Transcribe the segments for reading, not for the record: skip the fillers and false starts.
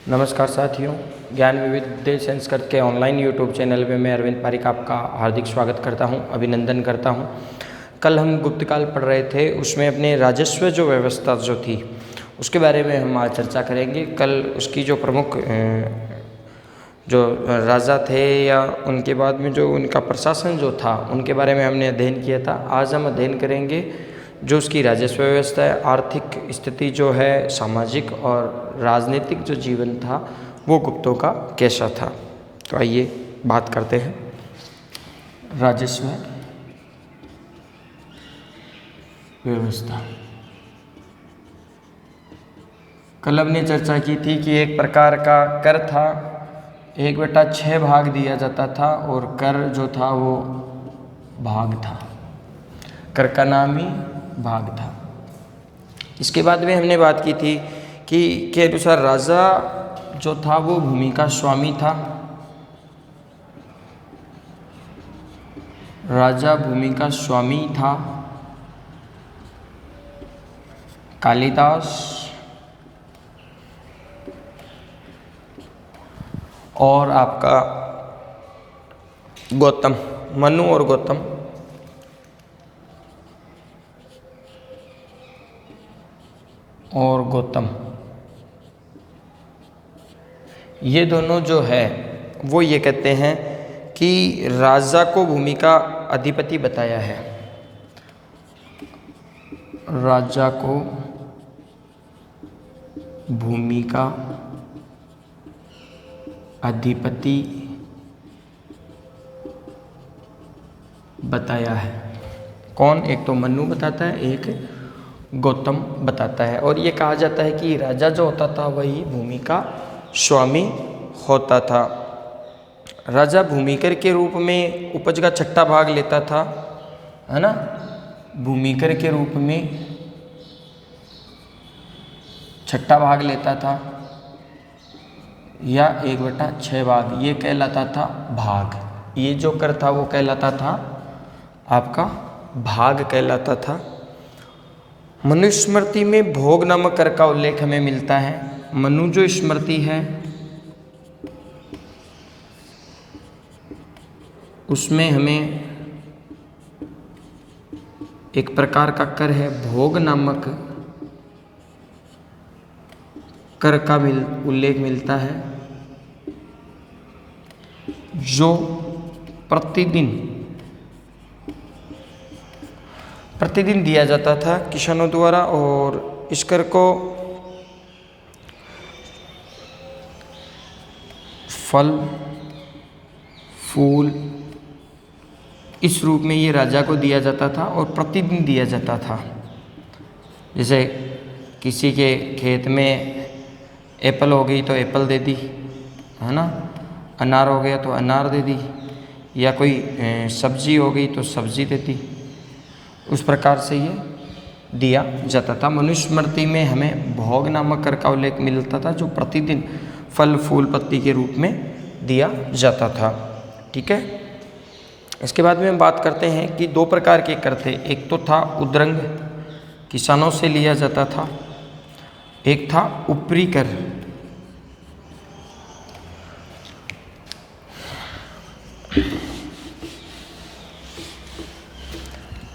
नमस्कार साथियों, ज्ञान विविध संस्कृत के ऑनलाइन यूट्यूब चैनल में मैं अरविंद पारिक आपका हार्दिक स्वागत करता हूं, अभिनंदन करता हूं। कल हम गुप्तकाल पढ़ रहे थे, उसमें अपने राजस्व जो व्यवस्था जो थी उसके बारे में हम आज चर्चा करेंगे। कल उसकी जो प्रमुख जो राजा थे या उनके बाद में जो उनका प्रशासन जो था उनके बारे में हमने अध्ययन किया था। आज हम अध्ययन करेंगे जो उसकी राजस्व व्यवस्था है, आर्थिक स्थिति जो है, सामाजिक और राजनीतिक जो जीवन था वो गुप्तों का कैसा था। तो आइए बात करते हैं राजस्व व्यवस्था। कल हमने चर्चा की थी कि एक प्रकार का कर था, 1/6 भाग दिया जाता था और कर जो था वो भाग था, कर का नाम ही भाग था। इसके बाद में हमने बात की थी कि के अनुसार राजा जो था वो भूमि का स्वामी था। राजा भूमि का स्वामी था। कालिदास और आपका गौतम, मनु और गौतम ये दोनों जो है वो ये कहते हैं कि राजा को भूमि का अधिपति बताया है। राजा को भूमि का अधिपति बताया है। कौन? एक तो मनु बताता है, एक गौतम बताता है। और ये कहा जाता है कि राजा जो होता था वही भूमि का स्वामी होता था। राजा भूमिकर के रूप में उपज का 6ठा भाग लेता था, है ना। भूमिकर के रूप में 6ठा भाग लेता था या 1/6 भाग, ये कहलाता था भाग। ये जो कर था वो कहलाता था आपका भाग कहलाता था। मनुस्मृति में भोग नामक कर का उल्लेख हमें मिलता है। मनु जो स्मृति है उसमें हमें एक प्रकार का कर है, भोग नामक कर का उल्लेख मिलता है जो प्रतिदिन दिया जाता था किसानों द्वारा। और इस कर को फल फूल इस रूप में ये राजा को दिया जाता था और प्रतिदिन दिया जाता था। जैसे किसी के खेत में एप्पल हो गई तो एप्पल दे दी, है ना। अनार हो गया तो अनार दे दी, या कोई सब्जी हो गई तो सब्जी दे दी। उस प्रकार से ये दिया जाता था। मनुस्मृति में हमें भोग नामक कर का उल्लेख मिलता था जो प्रतिदिन फल फूल पत्ती के रूप में दिया जाता था। ठीक है। इसके बाद में हम बात करते हैं कि 2 प्रकार के कर थे। एक तो था उद्रंग, किसानों से लिया जाता था। एक था ऊपरी कर।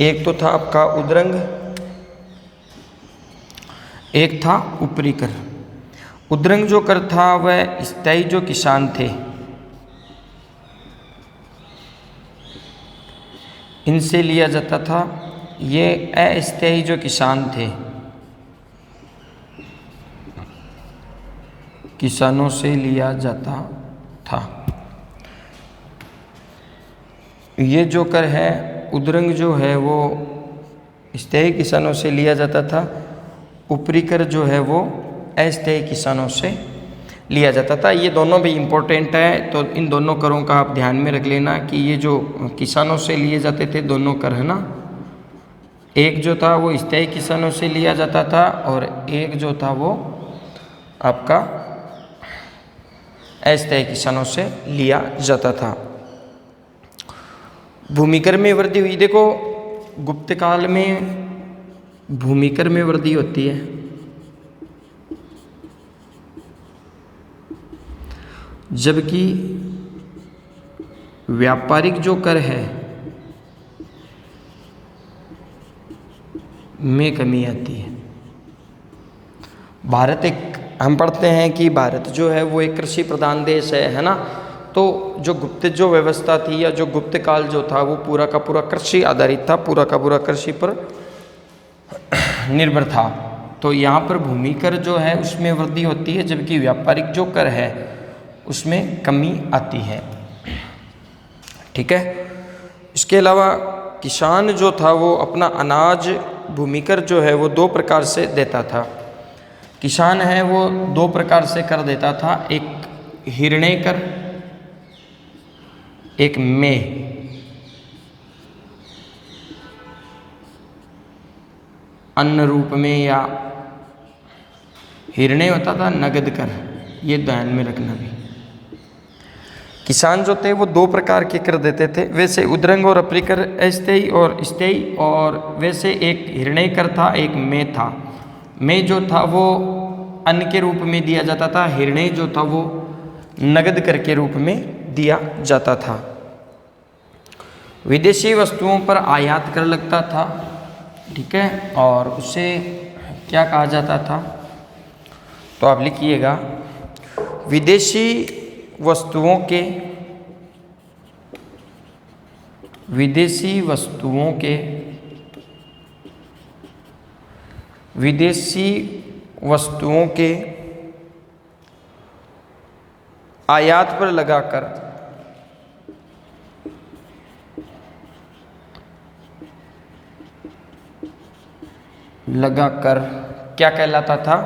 एक तो था आपका उद्रंग, एक था ऊपरी कर। उद्रंग जो कर था वह स्थायी जो किसान थे इनसे लिया जाता था। ये अस्थायी जो किसान थे किसानों से लिया जाता था। ये जो कर है उद्रंग जो है वो स्थायी किसानों से लिया जाता था। ऊपरी कर जो है वो अस्थायी किसानों से लिया जाता था। ये दोनों भी इम्पोर्टेंट है, तो इन दोनों करों का आप ध्यान में रख लेना कि ये जो किसानों से लिए जाते थे दोनों कर, है ना। एक जो था वो स्थायी किसानों से लिया जाता था और एक जो था वो आपका अस्थायी किसानों से लिया जाता था। भूमिकर में वृद्धि हुई। देखो गुप्त काल में भूमिकर में वृद्धि होती है। जबकि व्यापारिक जो कर है में कमी आती है। भारत एक, हम पढ़ते हैं कि भारत जो है वो एक कृषि प्रधान देश है ना। तो जो गुप्त जो व्यवस्था थी या जो गुप्त काल जो था वो पूरा का पूरा कृषि आधारित था, पूरा का पूरा कृषि पर निर्भर था। तो यहाँ पर भूमि कर जो है उसमें वृद्धि होती है, जबकि व्यापारिक जो कर है उसमें कमी आती है। ठीक है। इसके अलावा किसान जो था वो अपना अनाज भूमि कर जो है वो 2 प्रकार से देता था। किसान है वो 2 प्रकार से कर देता था, एक हिरण्य कर, एक में। अन्न रूप में या हिरण्य होता था, नगद कर, ये ध्यान में रखना भी। किसान जो थे वो 2 प्रकार के कर देते थे, वैसे उद्रंग और अप्रिकर, अस्थायी और स्थायी। और वैसे एक हिरण्य कर था, एक में था। में जो था वो अन्न के रूप में दिया जाता था, हिरण्य जो था वो नगद कर के रूप में दिया जाता था। विदेशी वस्तुओं पर आयात कर लगता था। ठीक है। और उसे क्या कहा जाता था, तो आप लिखिएगा, विदेशी वस्तुओं के आयात पर लगाकर क्या कहलाता था,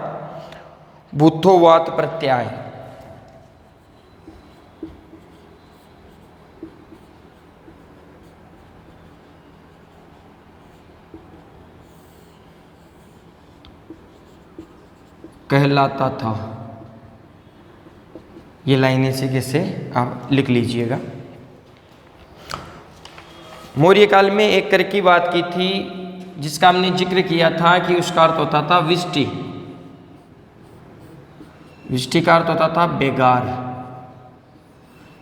भूथोवात प्रत्यय। कहलाता था। ये लाइनें से कैसे आप लिख लीजिएगा। मौर्य काल में एक कर की बात की थी जिसका हमने जिक्र किया था कि उसका अर्थ होता था विष्टि। विष्टि का अर्थ होता था बेगार।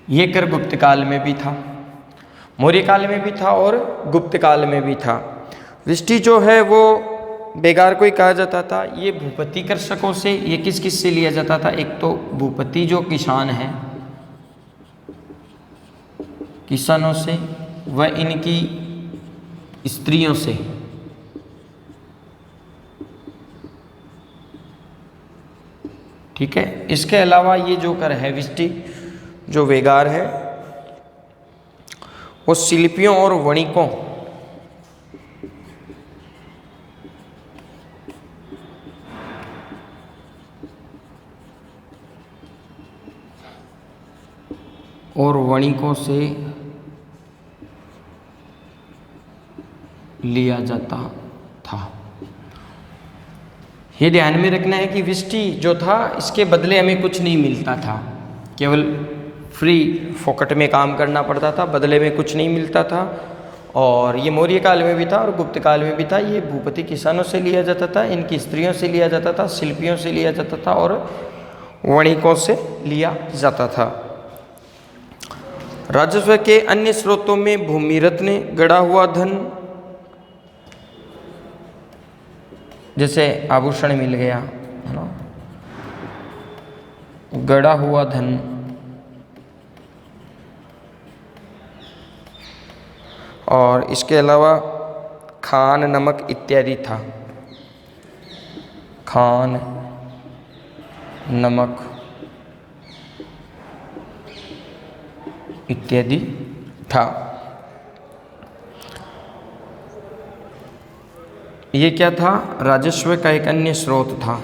ये कर गुप्त काल में भी था, मौर्य काल में भी था और गुप्त काल में भी था। विष्टि जो है वो बेगार को ही कहा जाता था। ये भूपति कृषकों से, ये किस किस से लिया जाता था, एक तो भूपति जो किसान है, किसानों से, व इनकी स्त्रियों से। ठीक है। इसके अलावा ये जो कर है विष्टि, जो वेगार है, वो शिल्पियों और वणिकों से लिया जाता था। ये ध्यान में रखना है कि विष्टि जो था इसके बदले हमें कुछ नहीं मिलता था, केवल फ्री फोकट में काम करना पड़ता था, बदले में कुछ नहीं मिलता था। और ये मौर्य काल में भी था और गुप्त काल में भी था। ये भूपति किसानों से लिया जाता था, इनकी स्त्रियों से लिया जाता था, शिल्पियों से लिया जाता था और वणिकों से लिया जाता था। राजस्व के अन्य स्रोतों में भूमि रत्न, गड़ा हुआ धन, जैसे आभूषण मिल गया है ना, गड़ा हुआ धन, और इसके अलावा खान, नमक इत्यादि था। खान, नमक इत्यादि था। ये क्या था, राजस्व का एक अन्य स्रोत था।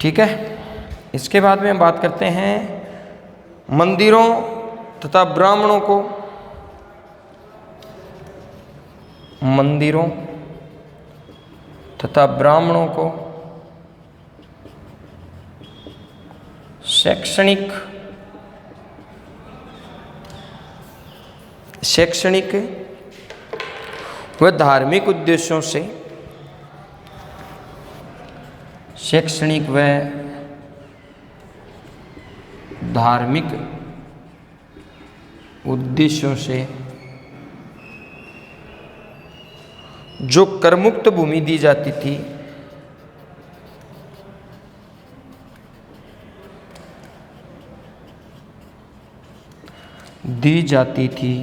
ठीक है। इसके बाद में हम बात करते हैं मंदिरों तथा ब्राह्मणों को, मंदिरों तथा ब्राह्मणों को शैक्षणिक वह धार्मिक उद्देश्यों से, शैक्षणिक व धार्मिक उद्देश्यों से जो करमुक्त भूमि दी जाती थी,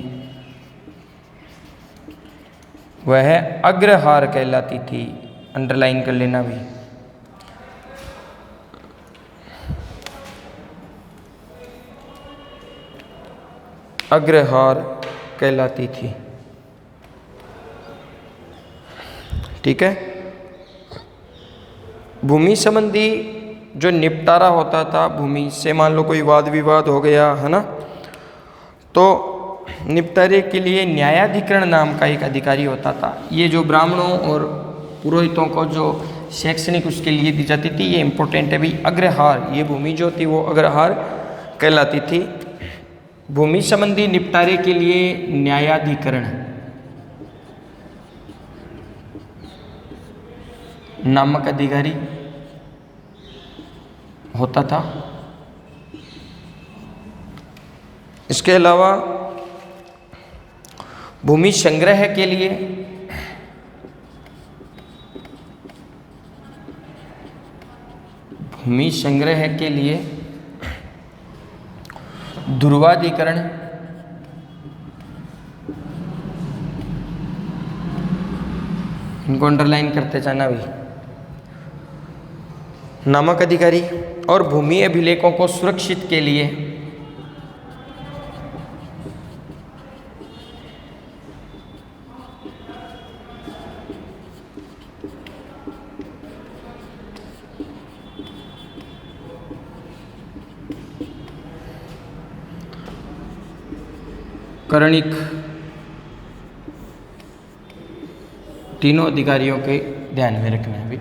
वह अग्रहार कहलाती थी। अंडरलाइन कर लेना भी। अग्रहार कहलाती थी। ठीक है। भूमि संबंधी जो निपटारा होता था, भूमि से मान लो कोई वाद विवाद हो गया है ना, तो निपटारे के लिए न्यायाधिकरण नाम का एक अधिकारी होता था। ये जो ब्राह्मणों और पुरोहितों को जो शैक्षणिक उसके लिए दी जाती थी, ये इंपॉर्टेंट है भाई। अग्रहार, ये भूमि जो थी वो अग्रहार कहलाती थी। भूमि संबंधी निपटारे के लिए न्यायाधिकरण नामक अधिकारी होता था। इसके अलावा भूमि संग्रह के लिए ध्रुवाधिकरण इनको अंडरलाइन करते जाना भी, नामक अधिकारी। और भूमि अभिलेखों को सुरक्षित के लिए कर्णिक, तीनों अधिकारियों के ध्यान में रखना है भी।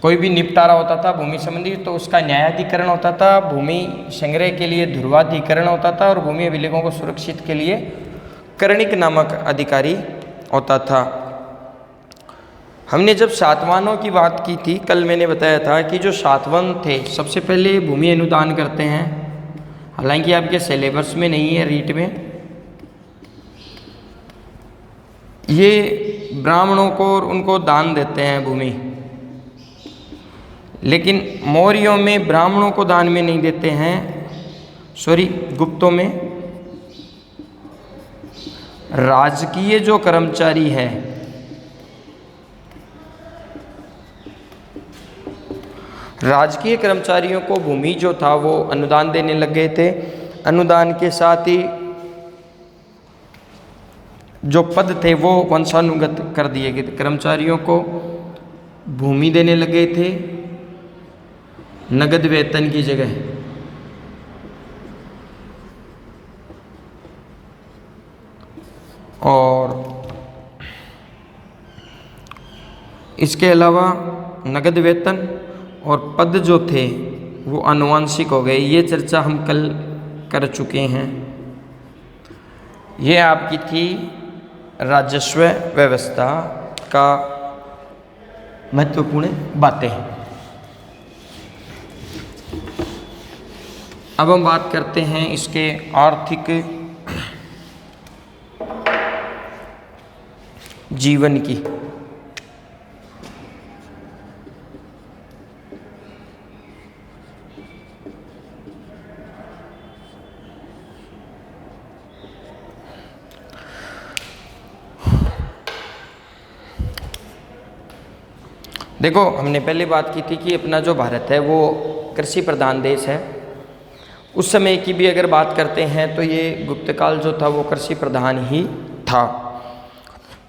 कोई भी निपटारा होता था भूमि संबंधी तो उसका न्यायाधिकरण होता था, भूमि संग्रह के लिए ध्रुवाधिकरण होता था, और भूमि अभिलेखों को सुरक्षित के लिए कर्णिक नामक अधिकारी होता था। हमने जब सातवानों की बात की थी, कल मैंने बताया था कि जो सातवान थे सबसे पहले भूमि अनुदान करते हैं। हालांकि आपके सिलेबस में नहीं है, रीट में। ये ब्राह्मणों को और उनको दान देते हैं भूमि, लेकिन मौर्यों में ब्राह्मणों को दान में नहीं देते हैं, सॉरी गुप्तों में राजकीय जो कर्मचारी है, राजकीय कर्मचारियों को भूमि जो था वो अनुदान देने लग गए थे। अनुदान के साथ ही जो पद थे वो वंशानुगत कर दिए गए थे। कर्मचारियों को भूमि देने लगे थे नगद वेतन की जगह। और इसके अलावा नगद वेतन और पद जो थे वो आनुवंशिक हो गए। ये चर्चा हम कल कर चुके हैं। ये आपकी थी राजस्व व्यवस्था का महत्वपूर्ण बातें। अब हम बात करते हैं इसके आर्थिक जीवन की। देखो, हमने पहले बात की थी कि अपना जो भारत है वो कृषि प्रधान देश है। उस समय की भी अगर बात करते हैं तो ये गुप्त काल जो था वो कृषि प्रधान ही था।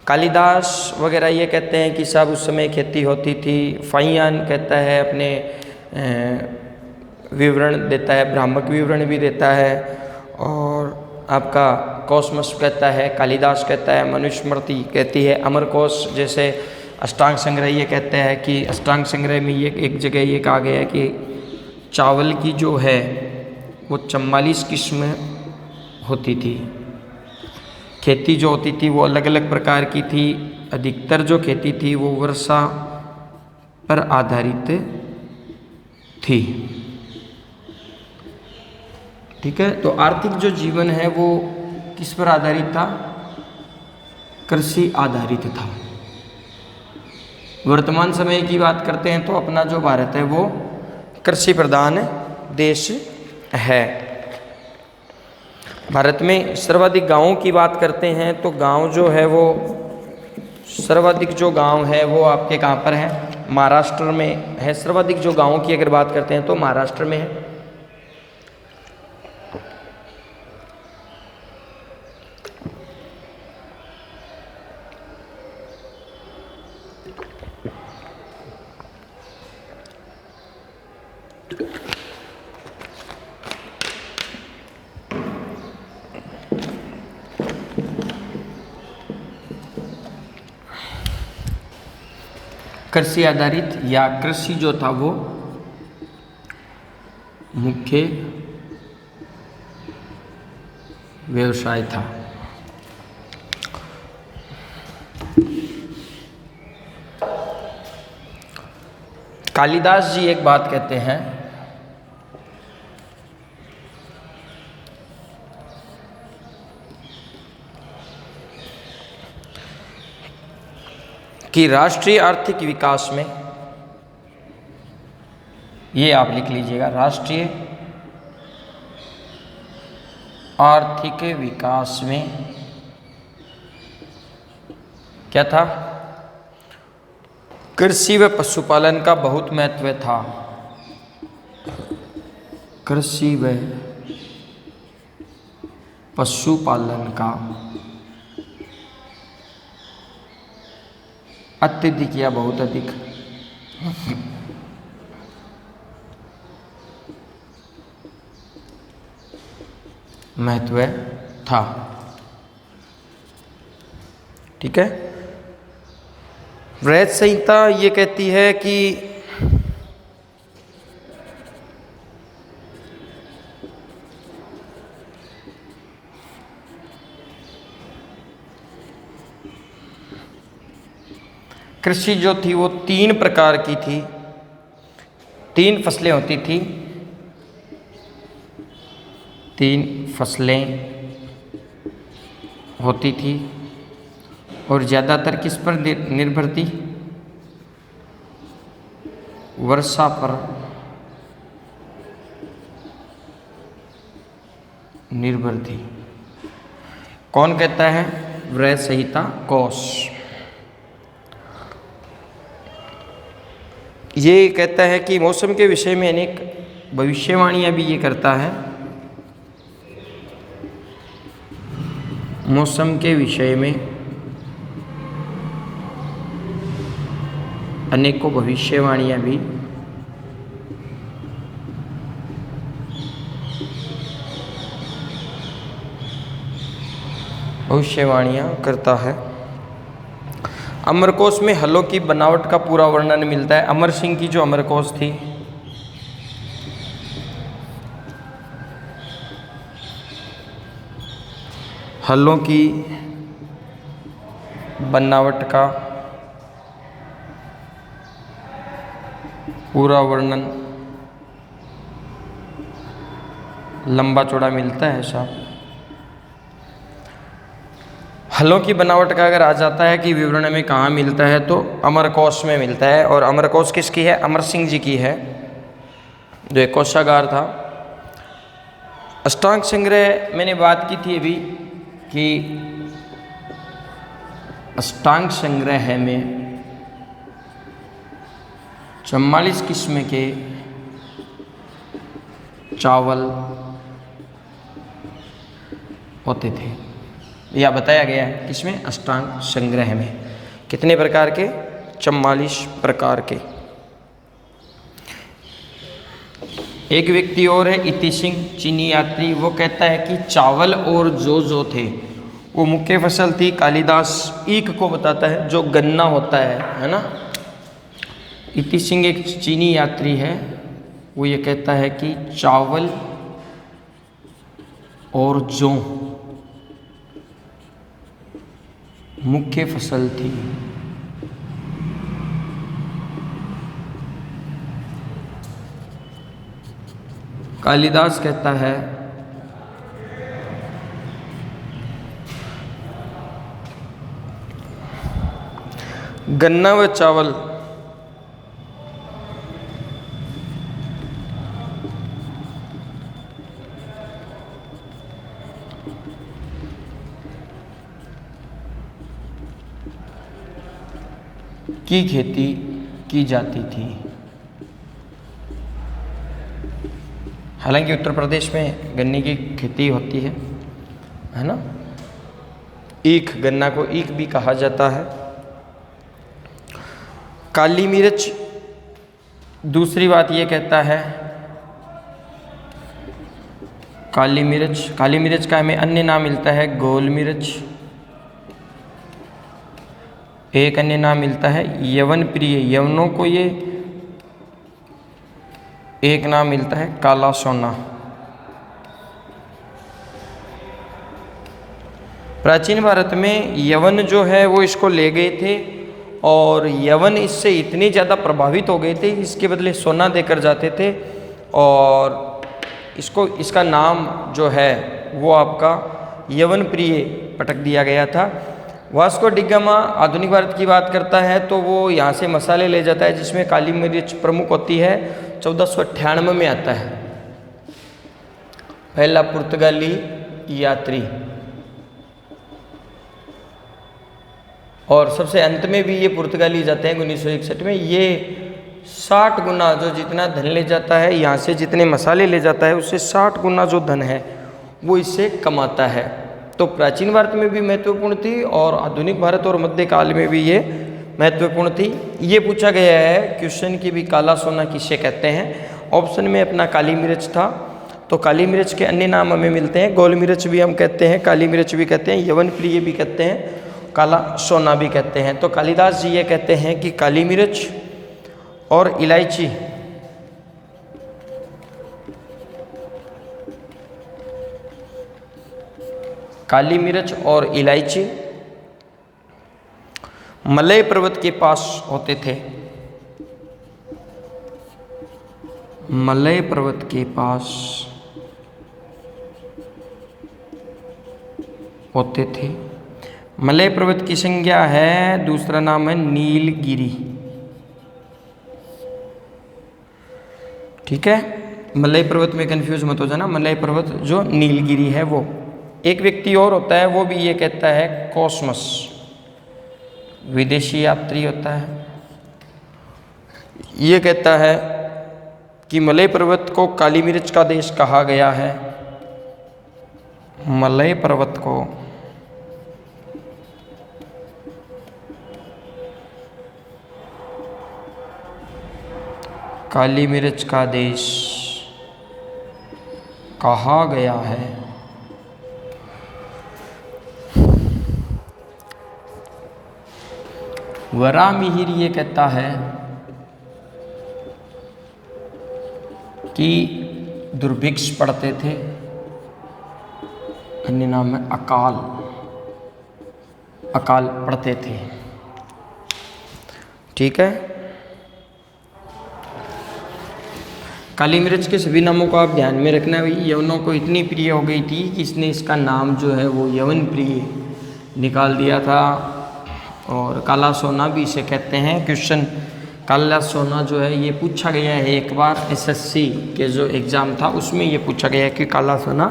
कालिदास वगैरह ये कहते हैं कि साहब उस समय खेती होती थी। फाइयान कहता है, अपने विवरण देता है, भ्रामक विवरण भी देता है। और आपका कॉस्मस कहता है, कालिदास कहता है, मनुस्मृति कहती है, अमरकोश जैसे अष्टांग संग्रह ये कहते हैं कि अष्टांग संग्रह में ये एक जगह ये कहा गया है कि चावल की जो है वो 44 किस्म होती थी। खेती जो होती थी वो अलग अलग प्रकार की थी। अधिकतर जो खेती थी वो वर्षा पर आधारित थी। ठीक है, तो आर्थिक जो जीवन है वो किस पर आधारित था? कृषि आधारित था। वर्तमान समय की बात करते हैं तो अपना जो भारत है वो कृषि प्रधान देश है। भारत में सर्वाधिक गांवों की बात करते हैं तो गांव जो है वो सर्वाधिक जो गांव है वो आपके कहाँ पर है? महाराष्ट्र में है। सर्वाधिक जो गांवों की अगर बात करते हैं तो महाराष्ट्र में है। कृषि आधारित या कृषि जो था वो मुख्य व्यवसाय था। कालिदास जी एक बात कहते हैं कि राष्ट्रीय आर्थिक विकास में, ये आप लिख लीजिएगा, राष्ट्रीय आर्थिक विकास में क्या था? कृषि व पशुपालन का बहुत महत्व था। कृषि व पशुपालन का अत्यधिक या बहुत अधिक महत्व था। ठीक है, वृहत संहिता ये कहती है कि कृषि जो थी वो 3 प्रकार की थी, 3 फसलें होती थी। 3 फसलें होती थी और ज़्यादातर किस पर निर्भर थी? वर्षा पर निर्भर थी। कौन कहता है? वृहत संहिता कोश। ये कहता है कि मौसम के विषय में अनेक भविष्यवाणियां भी ये करता है। मौसम के विषय में अनेकों भविष्यवाणियां भी करता है। अमरकोश में हलों की बनावट का पूरा वर्णन मिलता है। अमर सिंह की जो अमरकोश थी, हलों की बनावट का पूरा वर्णन लंबा चौड़ा मिलता है साहब। हलों की बनावट का अगर आ जाता है कि विवरण में कहाँ मिलता है तो अमरकोश में मिलता है। और अमरकोश किसकी है? अमर सिंह जी की है, जो एक कोषागार था। अष्टांग संग्रह मैंने बात की थी अभी कि अष्टांग संग्रह में 44 किस्म के चावल होते थे, यह बताया गया है। किसमें? अष्टांग संग्रह में। कितने प्रकार के? 44 प्रकार के। एक व्यक्ति और है इति सिंह, चीनी यात्री, वो कहता है कि चावल और जो थे वो मुख्य फसल थी। कालिदास ईख को बताता है, जो गन्ना होता है ना। इति सिंह एक चीनी यात्री है, वो ये कहता है कि चावल और जौ मुख्य फसल थी। कालिदास कहता है गन्ना व चावल की खेती की जाती थी। हालांकि उत्तर प्रदेश में गन्ने की खेती होती है ना। ईख, गन्ना को ईख भी कहा जाता है। काली मिर्च, दूसरी बात ये कहता है काली मिर्च का हमें अन्य नाम मिलता है गोल मिर्च। एक अन्य नाम मिलता है यवन प्रिय, यवनों को ये एक नाम मिलता है काला सोना। प्राचीन भारत में यवन जो है वो इसको ले गए थे और यवन इससे इतने ज़्यादा प्रभावित हो गए थे इसके बदले सोना देकर जाते थे और इसका नाम जो है वो आपका यवन प्रिय पटक दिया गया था। वास्को डी गामा आधुनिक भारत की बात करता है तो वो यहाँ से मसाले ले जाता है जिसमें काली मिर्च प्रमुख होती है। 1498 में आता है पहला पुर्तगाली यात्री और सबसे अंत में भी ये पुर्तगाली जाते हैं 1961 में। ये 60 गुना जो जितना धन ले जाता है यहाँ से, जितने मसाले ले जाता है उससे 60 गुना जो धन है वो इससे कमाता है। तो प्राचीन भारत में भी महत्वपूर्ण थी और आधुनिक भारत और मध्यकाल में भी ये महत्वपूर्ण थी। ये पूछा गया है क्वेश्चन की भी काला सोना किसे कहते हैं। ऑप्शन में अपना काली मिर्च था, तो काली मिर्च के अन्य नाम हमें मिलते हैं। गोल मिर्च भी हम कहते हैं, काली मिर्च भी कहते हैं, यवन प्रिय भी कहते हैं, काला सोना भी कहते हैं। तो कालिदास जी ये कहते हैं कि काली मिर्च और इलायची काली मिर्च और इलायची मलय पर्वत के पास होते थे। मलय पर्वत के पास होते थे। मलय पर्वत की संज्ञा है, दूसरा नाम है नीलगिरी। ठीक है, मलय पर्वत में कंफ्यूज मत हो जाना। मलय पर्वत जो नीलगिरी है वो। एक व्यक्ति और होता है वो भी ये कहता है कॉस्मस, विदेशी यात्री होता है। ये कहता है कि मलय पर्वत को काली मिर्च का देश कहा गया है। मलय पर्वत को काली मिर्च का देश कहा गया है। वरामिहिर ये कहता है कि दुर्भिक्ष पड़ते थे, अन्य नाम है अकाल पड़ते थे। ठीक है, काली मिर्च के सभी नामों को आप ध्यान में रखना। भी यवनों को इतनी प्रिय हो गई थी कि इसने इसका नाम जो है वो यवन प्रिय निकाल दिया था। और काला सोना भी इसे कहते हैं। क्वेश्चन काला सोना जो है ये पूछा गया है एक बार, एसएससी के जो एग्ज़ाम था उसमें ये पूछा गया है कि काला सोना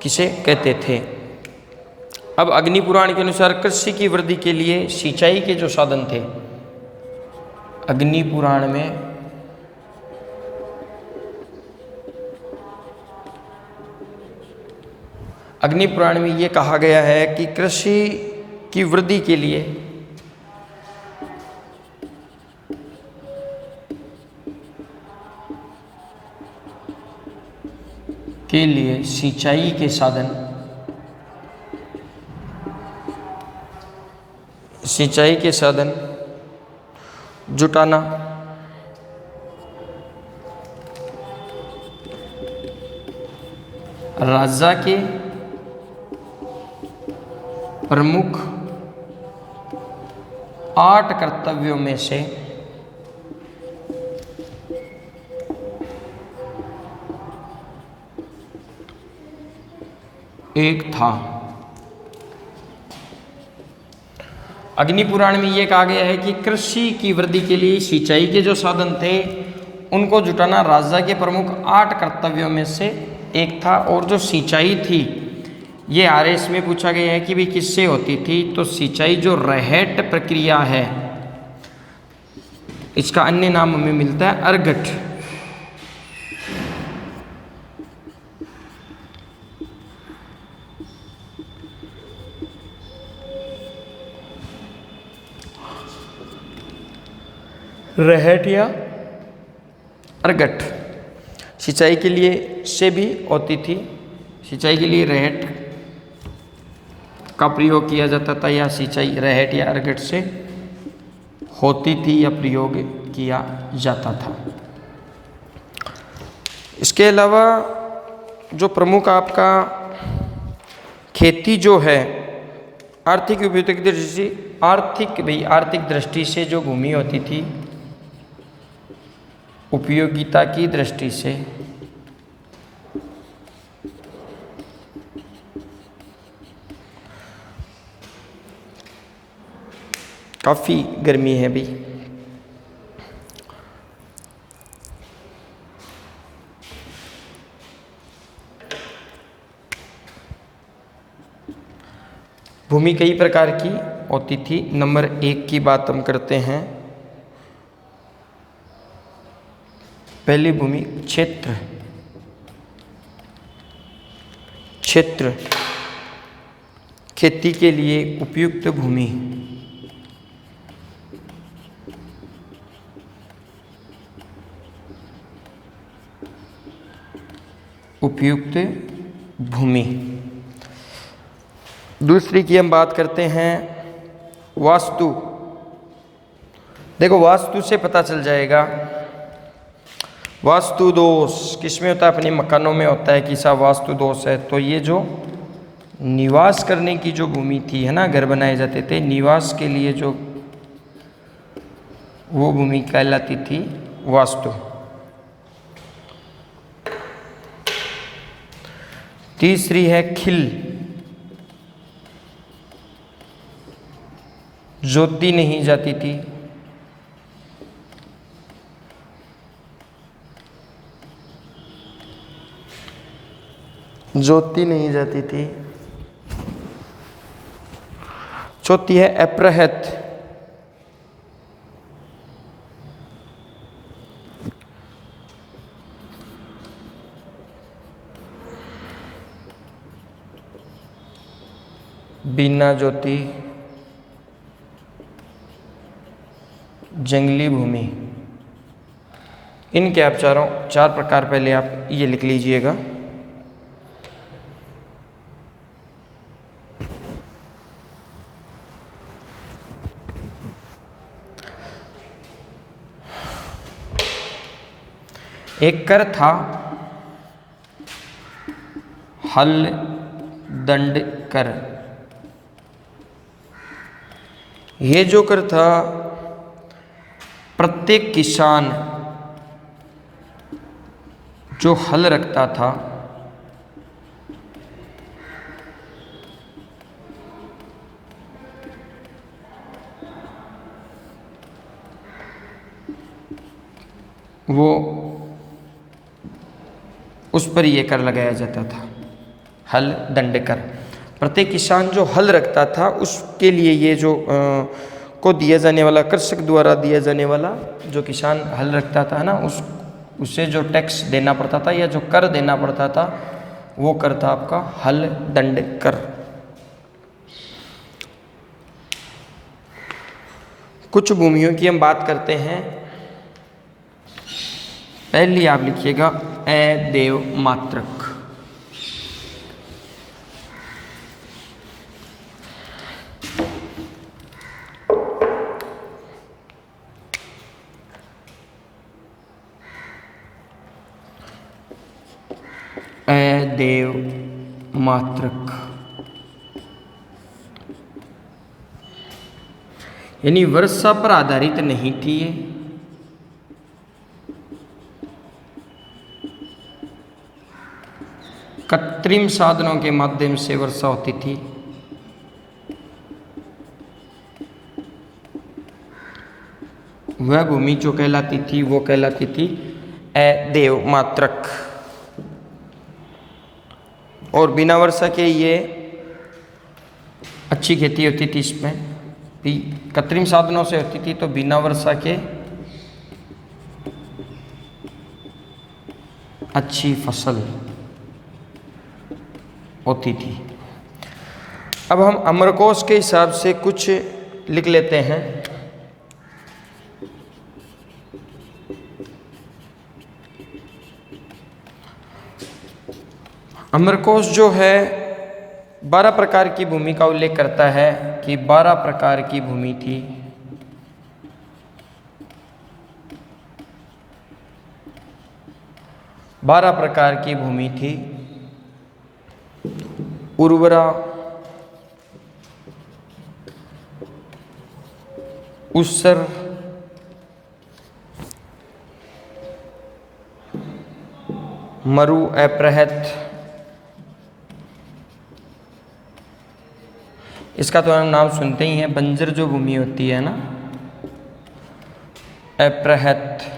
किसे कहते थे। अब अग्नि पुराण के अनुसार कृषि की वृद्धि के लिए सिंचाई के जो साधन थे, अग्नि पुराण में ये कहा गया है कि कृषि की वृद्धि के लिए सिंचाई के साधन जुटाना, राजा के प्रमुख 8 कर्तव्यों में से एक था। अग्नि पुराण में यह कहा गया है कि कृषि की वृद्धि के लिए सिंचाई के जो साधन थे उनको जुटाना राजा के प्रमुख 8 कर्तव्यों में से एक था। और जो सिंचाई थी, ये आरएस में पूछा गया है कि भी किससे होती थी, तो सिंचाई जो रहट प्रक्रिया है, इसका अन्य नाम हमें मिलता है अर्गट। रहट या अर्गट सिंचाई के लिए से भी होती थी। सिंचाई के लिए रहट का प्रयोग किया जाता था, या सिंचाई रहट या अर्गट से होती थी या प्रयोग किया जाता था। इसके अलावा जो प्रमुख आपका खेती जो है, आर्थिक उपयोगिता की दृष्टि से आर्थिक दृष्टि से जो भूमि होती थी, उपयोगिता की दृष्टि से काफ़ी गर्मी है भी। भूमि कई प्रकार की होती थी। नंबर 1 की बात हम करते हैं। पहली भूमि क्षेत्र खेती के लिए उपयुक्त भूमि। उपयुक्त भूमि। दूसरी की हम बात करते हैं वास्तु। देखो, वास्तु से पता चल जाएगा। वास्तु दोष किसमें होता है? अपने मकानों में होता है कि साहब वास्तु दोष है। तो ये जो निवास करने की जो भूमि थी, है ना, घर बनाए जाते थे निवास के लिए, जो वो भूमि कहलाती थी वास्तु। तीसरी है खिल, जोती नहीं जाती थी। जोती नहीं जाती थी। चौथी है अपहृत, बिना जोती जंगली भूमि। इनके आप चार प्रकार पहले आप ये लिख लीजिएगा। एक कर था हल दंड कर। ये जो कर था, प्रत्येक किसान जो हल रखता था वो उस पर ये कर लगाया जाता था, हल दंड कर। प्रत्येक किसान जो हल रखता था उसके लिए ये जो को दिया जाने वाला, कृषक द्वारा दिया जाने वाला, जो किसान हल रखता था ना, उसे जो टैक्स देना पड़ता था या जो कर देना पड़ता था, वो कर था आपका हल दंड कर। कुछ भूमियों की हम बात करते हैं। पहली आप लिखिएगा ए देव मात्रक। ए देव मात्रक, यानी वर्षा पर आधारित नहीं थी ये, कृत्रिम साधनों के माध्यम से वर्षा होती थी। वह भूमि जो कहलाती थी वो कहलाती थी अदेव मात्रक। और बिना वर्षा के ये अच्छी खेती होती थी, इसमें भी कृत्रिम साधनों से होती थी, तो बिना वर्षा के अच्छी फसल होती थी। अब हम अमरकोश के हिसाब से कुछ लिख लेते हैं। अमरकोश जो है 12 प्रकार की भूमि का उल्लेख करता है कि 12 प्रकार की भूमि थी। बारह प्रकार की भूमि थी। उर्वरा, ऊसर, मरु, अपृहत, इसका तो हम नाम सुनते ही हैं। बंजर जो भूमि होती है ना, अपृहत,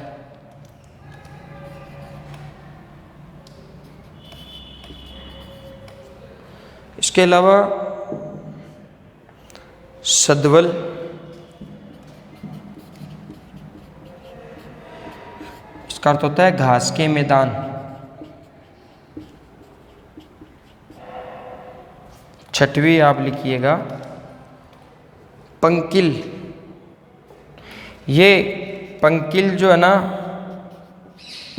इसके अलावा सद्वल, इसका अर्थ होता है घास के मैदान। छठवीं आप लिखिएगा पंकिल। ये पंकिल जो है ना,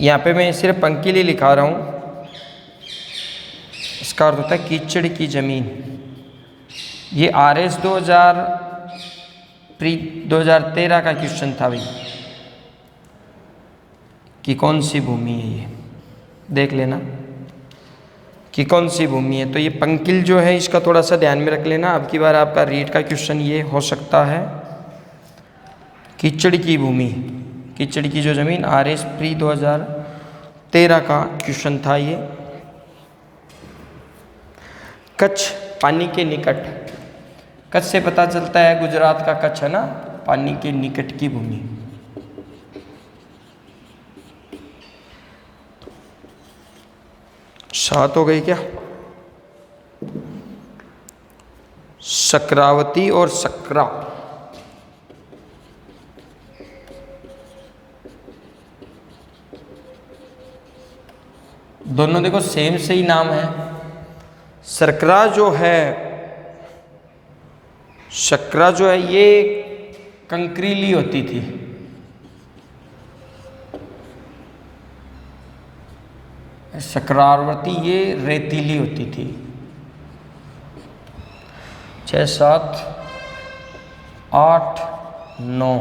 यहाँ पे मैं सिर्फ पंकिल ही लिखा रहा हूँ, इसका अर्थ होता है कीचड़ की जमीन। ये RS 2013 का क्वेश्चन था भाई, कि कौन सी भूमि है ये, देख लेना कि कौन सी भूमि है। तो ये पंकिल जो है, इसका थोड़ा सा ध्यान में रख लेना। अब की बार आपका रीट का क्वेश्चन ये हो सकता है, कीचड़ की भूमि, कीचड़ की जो जमीन, RS 2013 का क्वेश्चन था ये। कच्छ, पानी के निकट, कच्छ से पता चलता है गुजरात का कच्छ है ना, पानी के निकट की भूमि। सात हो गई क्या? सक्रावती और सक्रा, दोनों देखो सेम से ही नाम है। सकरा जो है, शकरा जो है ये कंकरीली होती थी, सक्रावती ये रेतीली होती थी। 6, 7, 8, 9,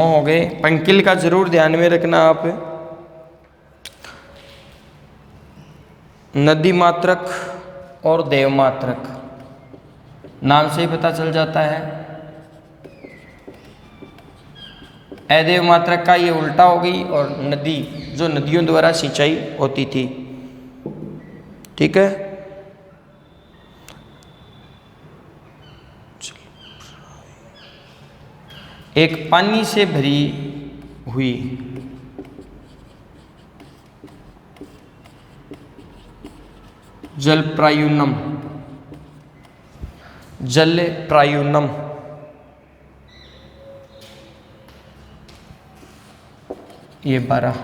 हो गए। पंकिल का जरूर ध्यान में रखना आप। नदी मात्रक और देव मात्रक, नाम से ही पता चल जाता है। अदेव मात्रक का ये उल्टा हो गई, और नदी जो नदियों द्वारा सिंचाई होती थी, ठीक है। एक पानी से भरी हुई जल प्रायुनम, जल प्रायुनम, ये 12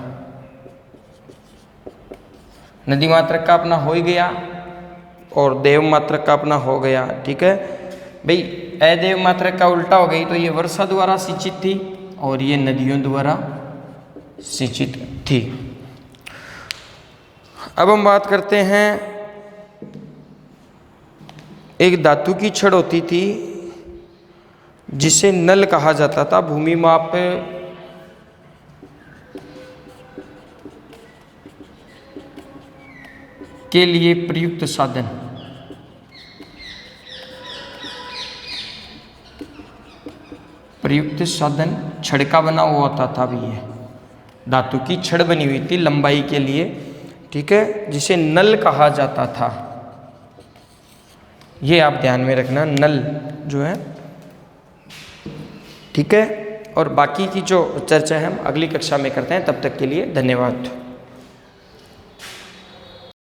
नदी मात्रक का अपना हो ही गया, और देव मात्रक का अपना हो गया, ठीक है भाई। अदेव मात्रक का उल्टा हो गई, तो ये वर्षा द्वारा सिंचित थी और ये नदियों द्वारा सिंचित थी। अब हम बात करते हैं, एक धातु की छड़ होती थी जिसे नल कहा जाता था। भूमि माप के लिए प्रयुक्त साधन। प्रयुक्त साधन छड़ का बना हुआ होता था भी, ये धातु की छड़ बनी हुई थी लंबाई के लिए, ठीक है, जिसे नल कहा जाता था। ये आप ध्यान में रखना, नल जो है, ठीक है। और बाकी की जो चर्चा है हम अगली कक्षा में करते हैं। तब तक के लिए धन्यवाद।